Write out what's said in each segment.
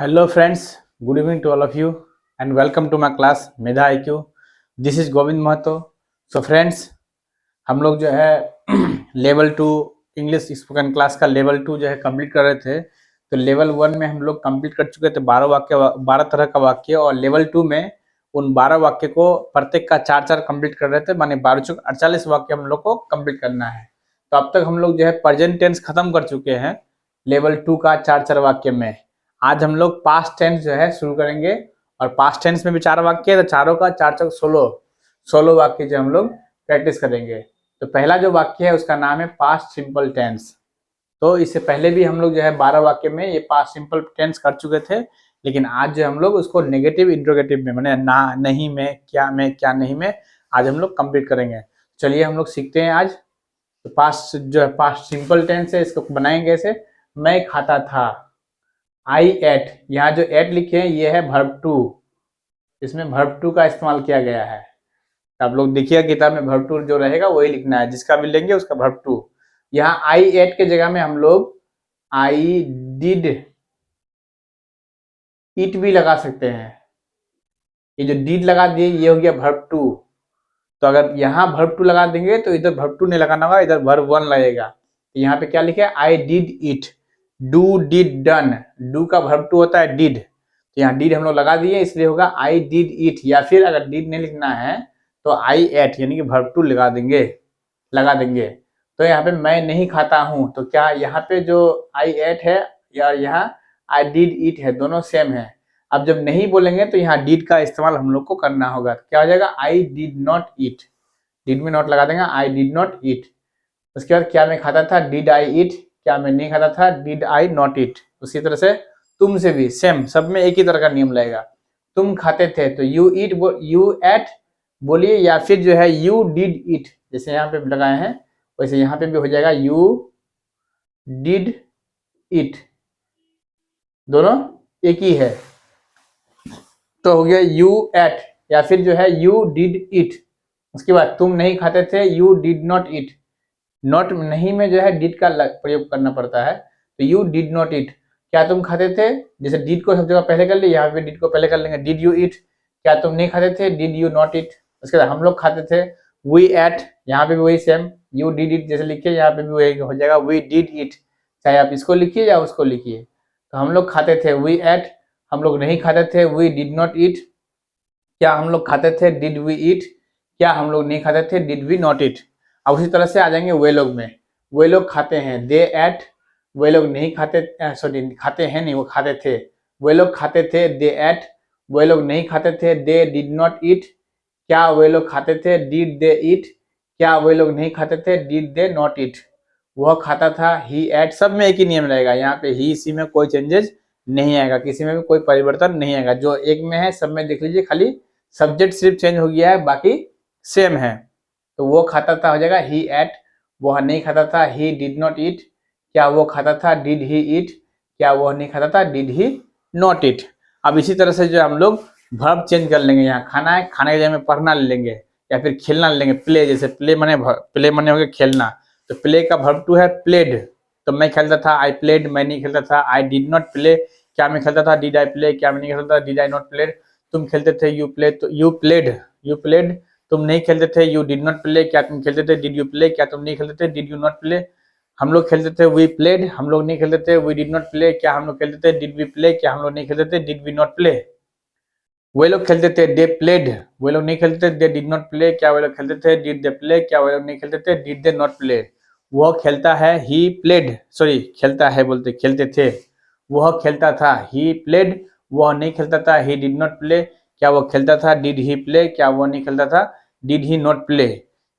Hello friends, good evening to all of you and welcome to my class Medha IQ. This is Govind Mahato. So friends, हम लोग जो है level 2 English spoken class का level 2 जो है complete कर रहे थे. तो लेवल 1 में हम लोग कंप्लीट कर चुके थे 12 तरह का वाक्य, और लेवल 2 में उन 12 वाक्य को प्रत्येक का 4-4 कंप्लीट कर रहे थे, माने 12×48 वाक्य हम लोग को कंप्लीट करना है. तो अब तक हम लोग जो है प्रेजेंट टेंस खत्म कर चुके हैं लेवल 2 का 4-4 वाक्य में. आज हम लोग पास्ट टेंस जो है शुरू करेंगे, और पास्ट टेंस में भी 4 वाक्य है, तो चारों का 4-4 16 वाक्य जो हम लोग प्रैक्टिस करेंगे. तो पहला जो वाक्य है उसका नाम है पास्ट सिंपल टेंस. तो इससे पहले भी हम लोग जो है 12 वाक्य में ये पास्ट सिंपल टेंस कर चुके थे, लेकिन आज जो हम लोग उसको नेगेटिव इंट्रोगेटिव में, माने ना, नहीं में, क्या नहीं में आज हम लोग कंप्लीट करेंगे. चलिए हम लोग सीखते हैं आज. तो पास्ट जो है पास्ट सिंपल टेंस है, इसको बनाएंगे ऐसे. मैं खाता था, आई एट. यहाँ जो एट लिखे हैं ये है वर्ब टू, इसमें वर्ब टू का इस्तेमाल किया गया है. आप लोग देखिएगा किताब में वर्ब टू जो रहेगा वही लिखना है, जिसका भी लेंगे उसका वर्ब टू. यहाँ आई एट के जगह में हम लोग आई डिड इट भी लगा सकते हैं. ये जो डिड लगा दिए ये हो गया वर्ब टू. तो अगर यहाँ वर्ब टू लगा देंगे तो इधर वर्ब टू नहीं लगाना होगा, इधर वर्ब वन लगेगा. तो यहाँ पे क्या लिखे है, I did it, do did done. Do का वर्ब टू होता है डिड, तो यहाँ डिड हम लोग लगा दिए, इसलिए होगा आई डिड इट. या फिर अगर डिड नहीं लिखना है तो आई एट यानी कि वर्ब टू लगा देंगे. तो यहाँ पे मैं नहीं खाता हूँ, तो क्या यहाँ पे जो आई एट है या यहाँ आई डिड इट है, दोनों सेम है. अब जब नहीं बोलेंगे तो यहाँ डिड का इस्तेमाल हम लोग को करना होगा. क्या हो जाएगा, I did not eat. Did में नॉट लगा देंगे, आई डिड नॉट ईट. उसके बाद क्या मैं खाता था, डिड आई ईट. क्या मैं नहीं खाता था, डिड आई नॉट ईट. उसी तरह से तुम से भी सेम, सब में एक ही तरह का नियम लगेगा. तुम खाते थे तो यू ईट, यू एट बोलिए, या फिर जो है यू डिड ईट, जैसे यहाँ पे लगाए हैं वैसे यहाँ पे भी हो जाएगा यू डिड ईट. दोनों एक ही है, तो हो गया यू एट, या फिर जो है यू डिड ईट. उसके बाद तुम नहीं खाते थे, you did not eat. Not नहीं में जो है डिड का प्रयोग करना पड़ता है, तो यू डिड नॉट ईट. क्या तुम खाते थे, जैसे डिड को सब जगह पहले कर लिए, यहाँ पे डिड को पहले कर लेंगे, डिड यू ईट. क्या तुम नहीं खाते थे, डिड यू नॉट ईट. उसके बाद हम लोग खाते थे, वी एट. यहाँ पे भी वही सेम, यू डिड इट जैसे लिखिए, यहाँ पे भी वही हो जाएगा, वी डिड इट. चाहे आप इसको लिखिए या उसको लिखिए. तो हम लोग खाते थे, वी एट. हम लोग नहीं खाते थे, वी डिड नॉट ईट. क्या हम लोग खाते थे, डिड वी ईट. क्या हम लोग नहीं खाते थे, डिड वी नॉट ईट. अब उसी तरह से आ जाएंगे वे लोग में. वे लोग खाते हैं, दे एट. वे लोग नहीं खाते, सॉरी खाते हैं नहीं, वो खाते थे. वे लोग खाते थे, दे एट. वे लोग नहीं खाते थे, दे डिड नॉट ईट. क्या वे लोग खाते थे, डिड दे ईट. क्या वे लोग नहीं खाते थे, डिड दे नॉट ईट. वह खाता था, ही एट. सब में एक ही नियम रहेगा, यहाँ पे ही सी में कोई चेंजेस नहीं आएगा, किसी में भी कोई परिवर्तन नहीं आएगा. जो एक में है सब में देख लीजिए, खाली सब्जेक्ट सिर्फ चेंज हो गया है, बाकी सेम है. तो वो खाता था हो जाएगा ही एट. वह नहीं खाता था, ही डिड नॉट ईट. क्या वो खाता था, डिड ही ईट. क्या वो नहीं खाता था, डिड ही नॉट ईट. अब इसी तरह से जो हम लोग वर्ब चेंज कर लेंगे. यहाँ खाना है, खाने के जगह में पढ़ना ले लेंगे, या फिर खेलना ले लेंगे. प्ले, जैसे प्ले मने हो गया खेलना, तो प्ले का वर्ब टू है प्लेड. तो मैं खेलता था, आई प्लेड. मैं नहीं खेलता था, आई डिड नॉट प्ले. क्या मैं खेलता था, डिड आई प्ले. क्या मैं नहीं खेलता था, डिड आई नॉट प्लेड. तुम खेलते थे, यू प्ले. तो यू प्लेड. तुम नहीं खेलते थे, यू डिड नॉट प्ले. क्या तुम खेलते थे, डिड यू प्ले. क्या तुम नहीं खेलते थे, डिड यू नॉट प्ले. हम लोग खेलते थे, वी प्लेड. हम लोग नहीं खेलते थे, वी डिड नॉट प्ले. क्या हम लोग खेलते थे, डिड वी प्ले. क्या हम लोग नहीं खेलते थे, डिड वी नॉट प्ले. वे लोग खेलते थे, दे प्लेड. वे लोग नहीं खेलते थे, दे डिड नॉट प्ले. क्या वे लोग खेलते थे, डिड दे प्ले. क्या वे लोग नहीं खेलते थे, डिड दे नॉट प्ले. वह खेलता है, ही प्लेड. सॉरी खेलता है बोलते, खेलते थे. वह खेलता था, ही प्लेड. वह नहीं खेलता था, ही डिड नॉट प्ले. क्या वो खेलता था, डिड ही प्ले. क्या वो नहीं खेलता था, डिड ही नॉट प्ले.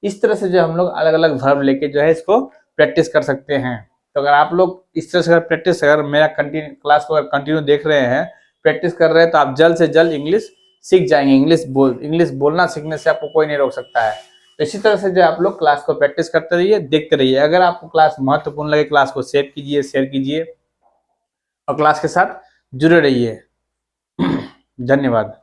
इस तरह से जो हम लोग अलग अलग वर्ब लेके जो है इसको प्रैक्टिस कर सकते हैं. तो अगर आप लोग इस तरह से प्रैक्टिस, अगर मेरा क्लास को कंटिन्यू देख रहे हैं, प्रैक्टिस कर रहे हैं, तो आप जल्द से जल्द इंग्लिश सीख जाएंगे. इंग्लिश बोलना सीखने से आपको कोई नहीं रोक सकता है. तो इसी तरह से जो आप लोग क्लास को प्रैक्टिस करते रहिए, देखते रहिए. अगर आपको क्लास महत्वपूर्ण लगे, क्लास को सेव कीजिए, शेयर कीजिए, और क्लास के साथ जुड़े रहिए. धन्यवाद.